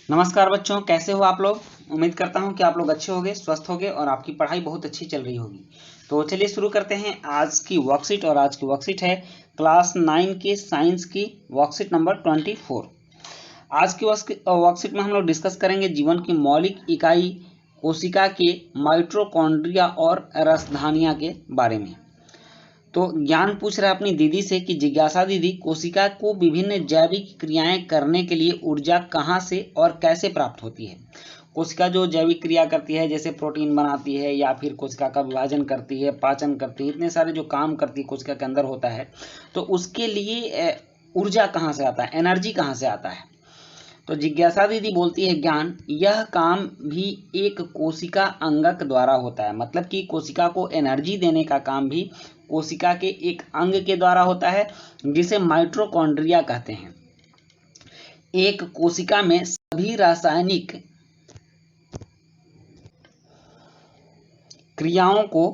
नमस्कार बच्चों, कैसे हो आप लोग। उम्मीद करता हूं कि आप लोग अच्छे होंगे, स्वस्थ होंगे और आपकी पढ़ाई बहुत अच्छी चल रही होगी। तो चलिए शुरू करते हैं आज की वर्कशीट। और आज की वर्कशीट है क्लास 9 के साइंस की वर्कशीट नंबर 24। आज की वर्कशीट में हम लोग डिस्कस करेंगे जीवन की मौलिक इकाई कोशिका के माइटोकॉन्ड्रिया और रसधानियां के बारे में। तो ज्ञान पूछ रहा है अपनी दीदी से कि जिज्ञासा दीदी, कोशिका को विभिन्न जैविक क्रियाएं करने के लिए ऊर्जा कहाँ से और कैसे प्राप्त होती है। कोशिका जो जैविक क्रिया करती है, जैसे प्रोटीन बनाती है या फिर कोशिका का विभाजन करती है, पाचन करती है, इतने सारे जो काम करती है कोशिका के अंदर होता है, तो उसके लिए ऊर्जा कहाँ से आता है, एनर्जी कहाँ से आता है। तो जिज्ञासा दीदी बोलती है ज्ञान, यह काम भी एक कोशिका अंगक द्वारा होता है। मतलब कि कोशिका को एनर्जी देने का काम भी कोशिका के एक अंग के द्वारा होता है, जिसे माइटोकॉन्ड्रिया कहते हैं। एक कोशिका में सभी रासायनिक क्रियाओं को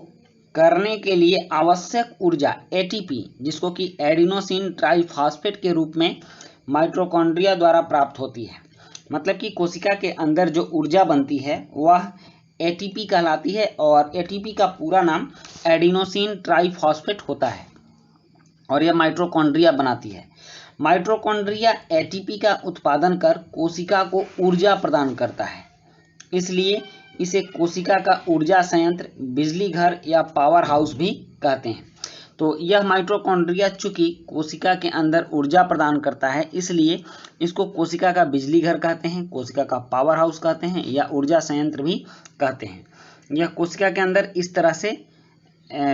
करने के लिए आवश्यक ऊर्जा एटीपी, जिसको कि एडिनोसिन ट्राइफॉस्फेट के रूप में माइटोकॉन्ड्रिया द्वारा प्राप्त होती है। मतलब कि कोशिका के अंदर जो ऊर्जा बनती है वह एटीपी कहलाती है, और एटीपी का पूरा नाम एडिनोसिन ट्राइफॉस्फेट होता है, और यह माइटोकॉन्ड्रिया बनाती है। माइटोकॉन्ड्रिया एटीपी का उत्पादन कर कोशिका को ऊर्जा प्रदान करता है, इसलिए इसे कोशिका का ऊर्जा संयंत्र, बिजली घर या पावर हाउस भी कहते हैं। तो यह माइटोकॉन्ड्रिया चूंकि कोशिका के अंदर ऊर्जा प्रदान करता है, इसलिए इसको कोशिका का बिजली घर कहते हैं, कोशिका का पावर हाउस कहते हैं या ऊर्जा संयंत्र भी कहते हैं। यह कोशिका के अंदर इस तरह से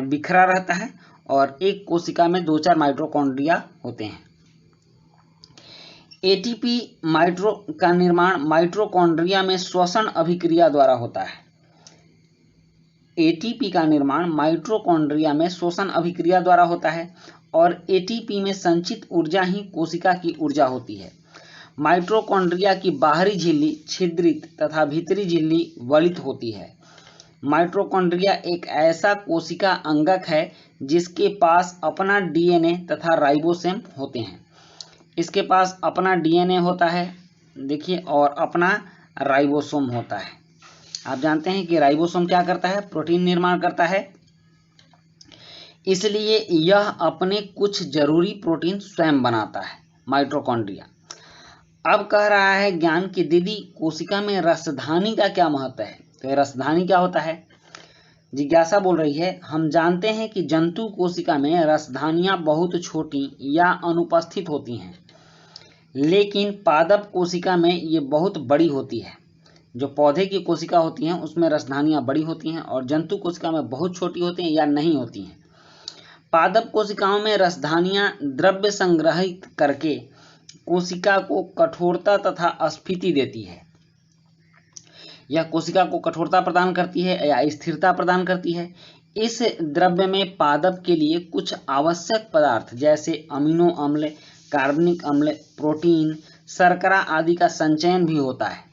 बिखरा रहता है, और एक कोशिका में 2-4 माइटोकॉन्ड्रिया होते हैं। एटीपी माइट्रो का निर्माण माइटोकॉन्ड्रिया में श्वसन अभिक्रिया द्वारा होता है। एटीपी का निर्माण माइटोकॉन्ड्रिया में श्वसन अभिक्रिया द्वारा होता है, और एटीपी में संचित ऊर्जा ही कोशिका की ऊर्जा होती है। माइटोकॉन्ड्रिया की बाहरी झिल्ली छिद्रित तथा भीतरी झिल्ली वलित होती है। माइटोकॉन्ड्रिया एक ऐसा कोशिका अंगक है जिसके पास अपना डीएनए तथा राइबोसोम होते हैं। इसके पास अपना डीएनए होता है, देखिए, और अपना राइबोसोम होता है। आप जानते हैं कि राइबोसोम क्या करता है, प्रोटीन निर्माण करता है, इसलिए यह अपने कुछ जरूरी प्रोटीन स्वयं बनाता है माइटोकॉन्ड्रिया। अब कह रहा है ज्ञान की दीदी, कोशिका में रसधानी का क्या महत्व है। तो रसधानी क्या होता है, जिज्ञासा बोल रही है, हम जानते हैं कि जंतु कोशिका में रसधानियां बहुत छोटी या अनुपस्थित होती हैं, लेकिन पादप कोशिका में ये बहुत बड़ी होती है। जो पौधे की कोशिका होती हैं उसमें रसधानियां बड़ी होती हैं, और जंतु कोशिका में बहुत छोटी होती हैं या नहीं होती हैं। पादप कोशिकाओं में रसधानियां द्रव्य संग्रहित करके कोशिका को कठोरता तथा स्फीति देती है। यह कोशिका को कठोरता प्रदान करती है या स्थिरता प्रदान करती है। इस द्रव्य में पादप के लिए कुछ आवश्यक पदार्थ जैसे अमीनो अम्ल, कार्बनिक अम्ल, प्रोटीन, शर्करा आदि का संचयन भी होता है।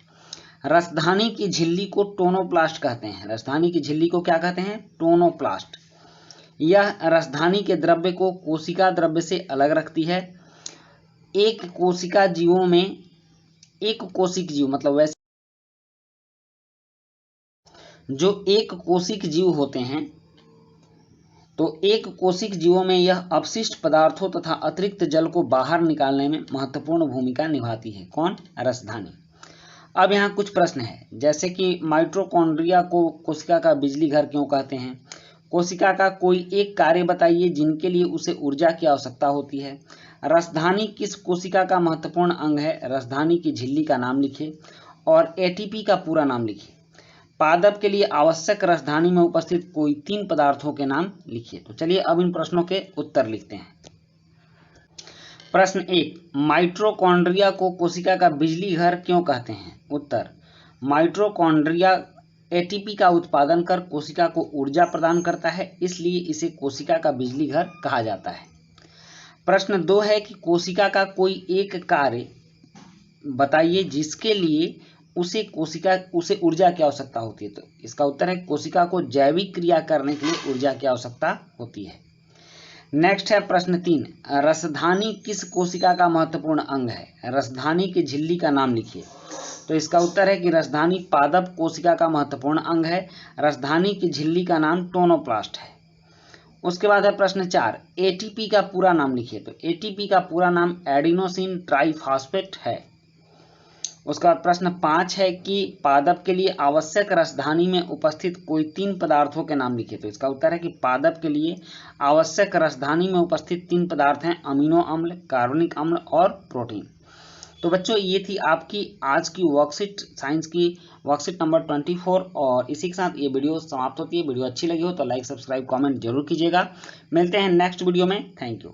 रसधानी की झिल्ली को टोनोप्लास्ट कहते हैं। रसधानी की झिल्ली को क्या कहते हैं, टोनोप्लास्ट। यह रसधानी के द्रव्य को कोशिका द्रव्य से अलग रखती है। एक कोशिका जीवों में एक कोशिक जीव, मतलब वैसे जो एक कोशिक जीव होते हैं, तो एक कोशिक जीवों में यह अपशिष्ट पदार्थों तथा अतिरिक्त जल को बाहर निकालने में महत्वपूर्ण भूमिका निभाती है। कौन, रसधानी। अब यहाँ कुछ प्रश्न है, जैसे कि माइटोकॉन्ड्रिया को कोशिका का बिजली घर क्यों कहते हैं। कोशिका का कोई एक कार्य बताइए जिनके लिए उसे ऊर्जा की आवश्यकता होती है। रसधानी किस कोशिका का महत्वपूर्ण अंग है, रसधानी की झिल्ली का नाम लिखिए, और एटीपी का पूरा नाम लिखिए। पादप के लिए आवश्यक रसधानी में उपस्थित कोई 3 पदार्थों के नाम लिखिए। तो चलिए अब इन प्रश्नों के उत्तर लिखते हैं। प्रश्न 1, माइटोकॉन्ड्रिया को कोशिका का बिजली घर क्यों कहते हैं। उत्तर, माइटोकॉन्ड्रिया एटीपी का उत्पादन कर कोशिका को ऊर्जा प्रदान करता है, इसलिए इसे कोशिका का बिजली घर कहा जाता है। प्रश्न 2 है कि कोशिका का कोई एक कार्य बताइए जिसके लिए उसे ऊर्जा की आवश्यकता होती है। तो इसका उत्तर है कोशिका को जैविक क्रिया करने के लिए ऊर्जा की आवश्यकता होती है। नेक्स्ट है प्रश्न 3, रसधानी किस कोशिका का महत्वपूर्ण अंग है? रसधानी की झिल्ली का नाम लिखिए। तो इसका उत्तर है कि रसधानी पादप कोशिका का महत्वपूर्ण अंग है। रसधानी की झिल्ली का नाम टोनोप्लास्ट है। उसके बाद है प्रश्न 4, एटीपी का पूरा नाम लिखिए। तो एटीपी का पूरा नाम एडिनोसिन ट्राइफॉस्फेट है। उसका प्रश्न 5 है कि पादप के लिए आवश्यक रसधानी में उपस्थित कोई 3 पदार्थों के नाम लिखिए। तो इसका उत्तर है कि पादप के लिए आवश्यक रसधानी में उपस्थित 3 पदार्थ हैं अमीनो अम्ल, कार्बनिक अम्ल और प्रोटीन। तो बच्चों ये थी आपकी आज की वर्कशीट, साइंस की वर्कशीट नंबर 24 और इसी के साथ ये वीडियो समाप्त होती है। वीडियो अच्छी लगी हो तो लाइक, सब्सक्राइब, कमेंट जरूर कीजिएगा। मिलते हैं नेक्स्ट वीडियो में। Thank you.